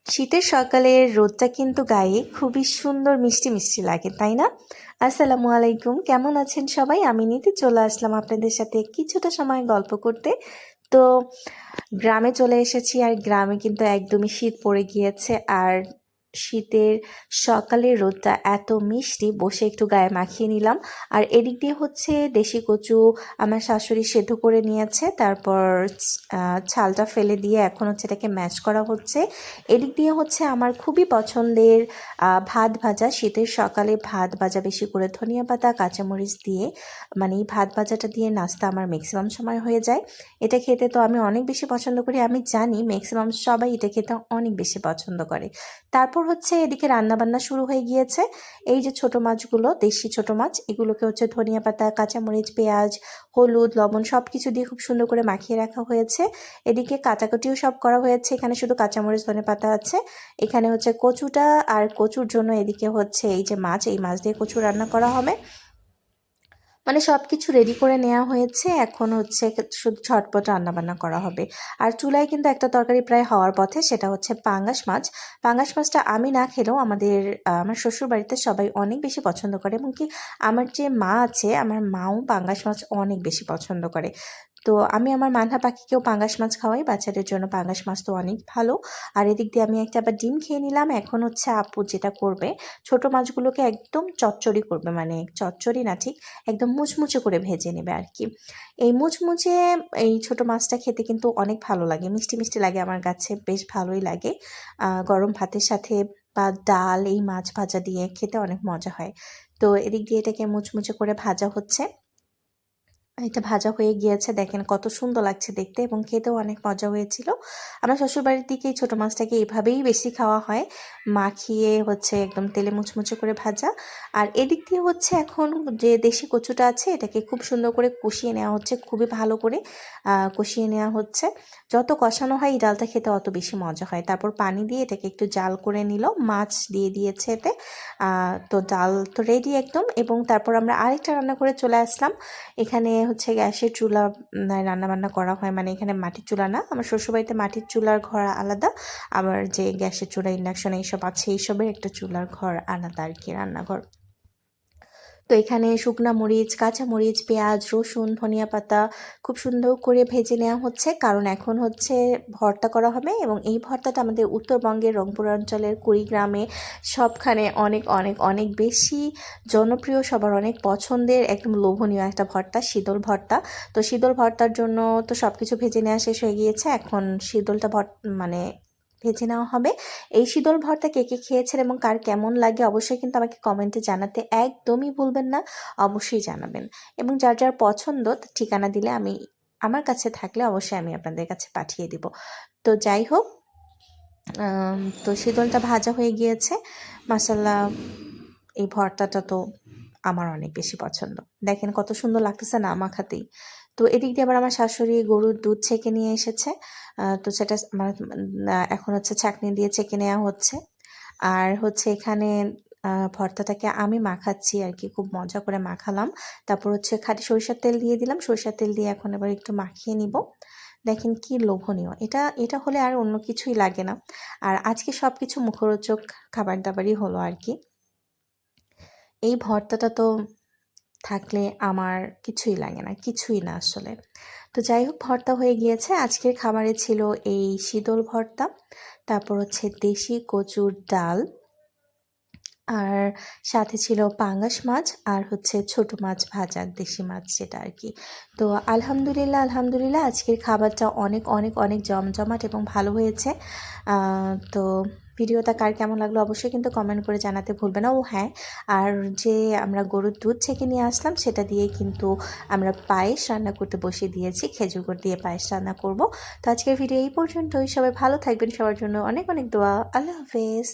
শীতের সকালের রোদটা কিন্তু গায়ে খুবই সুন্দর মিষ্টি মিষ্টি লাগে, তাই না? আসসালামু আলাইকুম, কেমন আছেন সবাই? আমি নিতে চলে আসলাম আপনাদের সাথে কিছুটা সময় গল্প করতে। তো গ্রামে চলে এসেছি, আর গ্রামে কিন্তু একদমই শীত পড়ে গিয়েছে। আর শীতের সকালের রোদটা এত মিষ্টি, বসে একটু গায়ে মাখিয়ে নিলাম। আর এদিক দিয়ে হচ্ছে দেশি কচু আমার শাশুড়ি সেদ্ধ করে নিয়েছে, তারপর ছালটা ফেলে দিয়ে এখন হচ্ছে এটাকে ম্যাশ করা হচ্ছে। এদিক দিয়ে হচ্ছে আমার খুবই পছন্দের ভাত ভাজা। শীতের সকালে ভাত ভাজা, বেশি করে ধনিয়া পাতা কাঁচামরিচ দিয়ে, মানে এই ভাত ভাজাটা দিয়ে নাস্তা আমার ম্যাক্সিমাম সময় হয়ে যায়। এটা খেতে তো আমি অনেক বেশি পছন্দ করি, আমি জানি ম্যাক্সিমাম সবাই এটা খেতে অনেক বেশি পছন্দ করে। তারপর হচ্ছে এদিকে রান্নাবান্না শুরু হয়ে গিয়েছে। এই যে ছোট মাছগুলো, দেশি ছোট মাছ, এগুলোকে হচ্ছে ধনিয়া পাতা কাঁচামরিচ পেঁয়াজ হলুদ লবণ সব কিছু দিয়ে খুব সুন্দর করে মাখিয়ে রাখা হয়েছে। এদিকে কাটাকুটিও সব করা হয়েছে, এখানে শুধু কাঁচামরিচ ধনিয়া পাতা আছে। এখানে হচ্ছে কচুটা, আর কচুর জন্য এদিকে হচ্ছে এই যে মাছ, এই মাছ দিয়ে কচু রান্না করা হবে। মানে সব কিছু রেডি করে নেওয়া হয়েছে, এখন হচ্ছে শুধু ঝটপট রান্নাবান্না করা হবে। আর চুলায় কিন্তু একটা তরকারি প্রায় হওয়ার পথে, সেটা হচ্ছে পাঙ্গাস মাছ। পাঙ্গাস মাছটা আমি না খেলেও আমার শ্বশুর বাড়িতে সবাই অনেক বেশি পছন্দ করে, এবং কি আমার যে মা আছে, আমার মাও পাঙ্গাস মাছ অনেক বেশি পছন্দ করে। তো আমি আমার মানহা পাখিকেও পাঙ্গাস মাছ খাওয়াই, বাচ্চাদের জন্য পাঙ্গাস মাছ তো অনেক ভালো। আর এদিক দিয়ে আমি একটা আবার ডিম খেয়ে নিলাম। এখন হচ্ছে আপু যেটা করবে, ছোট মাছগুলোকে একদম চচ্চড়ি করবে, মানে চচ্চড়ি না ঠিক, একদম মুচমুচে করে ভেজে নেবে আর কি। এই মুচমুচে এই ছোট মাছটা খেতে কিন্তু অনেক ভালো লাগে, মিষ্টি মিষ্টি লাগে, আমার কাছে বেশ ভালোই লাগে। গরম ভাতের সাথে বা ডাল, এই মাছ ভাজা দিয়ে খেতে অনেক মজা হয়। তো এদিক দিয়ে এটাকে মুচমুচে করে ভাজা হচ্ছে। এটা ভাজা হয়ে গিয়েছে, দেখেন কত সুন্দর লাগছে দেখতে, এবং খেতেও অনেক মজা হয়েছিল। আমার শ্বশুরবাড়ির দিকে এই ছোটো মাছটাকে এভাবেই বেশি খাওয়া হয়, মাখিয়ে হচ্ছে একদম তেলে মুচমুচে করে ভাজা। আর এদিক দিয়ে হচ্ছে এখন যে দেশি কচুটা আছে, এটাকে খুব সুন্দর করে কষিয়ে নেওয়া হচ্ছে, খুবই ভালো করে কষিয়ে নেওয়া হচ্ছে। যত কষানো হয় এই ডালটা খেতে অত বেশি মজা হয়। তারপর পানি দিয়ে এটাকে একটু জাল করে নিল, মাছ দিয়ে দিয়েছে এতে। তো ডাল তো রেডি একদম। এবং তারপর আমরা আরেকটা রান্না করে চলে আসলাম। এখানে হচ্ছে গ্যাসের চুলা রান্না বান্না করা হয়, মানে এখানে মাটির চুলা না, আমার শ্বশুরবাড়িতে মাটির চুলার ঘর আলাদা, আবার যে গ্যাসের চুলা ইন্ডাকশন এইসব আছে, এইসবের একটা চুলার ঘর আলাদা আর কি, রান্নাঘর। তো এখানে শুকনা মরিচ কাঁচা মরিচ পেঁয়াজ রসুন ধনিয়া পাতা খুব সুন্দর করে ভেজে নেওয়া হচ্ছে, কারণ এখন হচ্ছে ভর্তা করা হবে। এবং এই ভর্তাটা আমাদের উত্তরবঙ্গের রংপুর অঞ্চলের কুড়িগ্রামে সবখানে অনেক অনেক অনেক বেশি জনপ্রিয়, সবার অনেক পছন্দের, একদম লোভনীয় একটা ভর্তা, শীতল ভর্তা। তো শীতল ভর্তার জন্য তো সব কিছু ভেজে নেওয়া শেষ হয়ে গিয়েছে, এখন শীতলটা মানে ভেজে নেওয়া হবে। এই শীতল ভর্তা কে কে খেয়েছেন এবং কার কেমন লাগে অবশ্যই কিন্তু আমাকে কমেন্টে জানাতে একদমই ভুলবেন না, অবশ্যই জানাবেন। এবং যার যার পছন্দ ঠিকানা দিলে আমার কাছে থাকলে অবশ্যই আমি আপনাদের কাছে পাঠিয়ে দিব। তো যাই হোক, তো শীতলটা ভাজা হয়ে গিয়েছে। মাসাল্লাহ, এই ভর্তাটা তো আমার অনেক বেশি পছন্দ, দেখেন কত সুন্দর লাগতেছে না মাখাতেই। তো এদিক দিয়ে আবার আমার শাশুড়ি গরুর দুধ ছেঁকে নিয়ে এসেছে। তো সেটা আমার এখন হচ্ছে ছাঁকনি দিয়ে ছেঁকে নেওয়া হচ্ছে। আর হচ্ছে এখানে ভর্তাটাকে আমি মাখাচ্ছি আর কি, খুব মজা করে মাখালাম। তারপর হচ্ছে খাঁটি সরিষার তেল দিয়ে দিলাম, সরিষার তেল দিয়ে এখন এবার একটু মাখিয়ে নিব। দেখেন কি লোভনীয়, এটা এটা হলে আর অন্য কিছুই লাগে না। আর আজকে সব কিছু মুখরোচক খাবার দাবারই হলো আর কি। এই ভর্তাটা তো থাকলে আমার কিছুই লাগে না, কিছুই না আসলে। তো যাই হোক, ভর্তা হয়ে গিয়েছে। আজকের খাবারে ছিল এই শীতল ভর্তা, তারপর হচ্ছে দেশি কচুর ডাল, আর সাথে ছিল পাঙ্গাস মাছ, আর হচ্ছে ছোট মাছ ভাজা, দেশি মাছ যেটা আর কি। তো আলহামদুলিল্লাহ আলহামদুলিল্লাহ, আজকের খাবারটা অনেক অনেক অনেক জমজমাট এবং ভালো হয়েছে। তো ভিডিওটা কার কেমন লাগলো অবশ্যই কিন্তু কমেন্ট করে জানাতে ভুলবে না। ও হ্যাঁ, আর যে আমরা গরুর দুধ ছেঁকে নিয়ে আসলাম, সেটা দিয়ে কিন্তু আমরা পায়েস রান্না করতে বসিয়ে দিয়েছি, খেজুর গুড় দিয়ে পায়েস রান্না করব। তো আজকের ভিডিও এই পর্যন্তই, সবাই ভালো থাকবেন, সবার জন্য অনেক অনেক দোয়া, আল্লাহ হাফেজ।